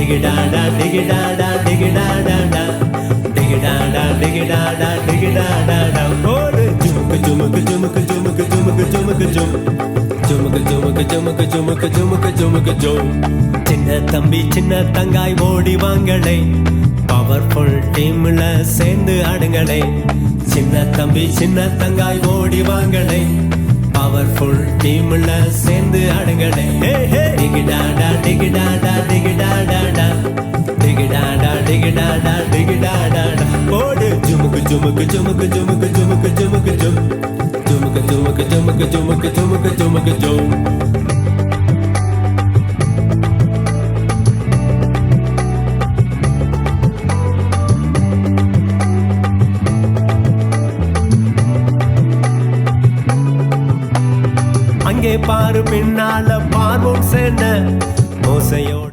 டிகிடாடா டிகிடாடா டிகிடாடாடா டிகிடாடா டிகிடாடா டிகிடாடாடா போடு ஜுமுக்கு ஜுமுக்கு ஜுமுக்கு ஜுமுக்கு ஜுமுக்கு ஜுமுக்கு ஜும் ஜுமுக்கு ஜுமுக்கு ஜுமுக்கு ஜுமுக்கு ஜுமுக்கு ஜுமுக்கு ஜும் சின்ன தம்பி சின்ன தங்காய் ஓடி வாங்களே பவர்ஃபுல் டீம்ல சேர்ந்து ஆடுங்களே சின்ன தம்பி சின்ன தங்காய் ஓடி வாங்களே பவர்ஃபுல் டீம்ல சேர்ந்து ஆடுங்களே டிகிடாடா டிகிடாடா டிகிடாடாடா டிகிடாடா டிகிடாடா டிகிடாடாடா ஓடு ஜுமுக்கு ஜுமுக்கு ஜுமுக்கு ஜுமுக்கு ஜுமுக்கு ஜுமுக்கு ஜும் ஜுமுக்கு ஜுமுக்கு ஜுமுக்கு ஜுமுக்கு ஜுமுக்கு ஜுமுக்கு ஜும் அங்கே பாரு பின்னால பார்வோம் சென்ன ஓசையோடு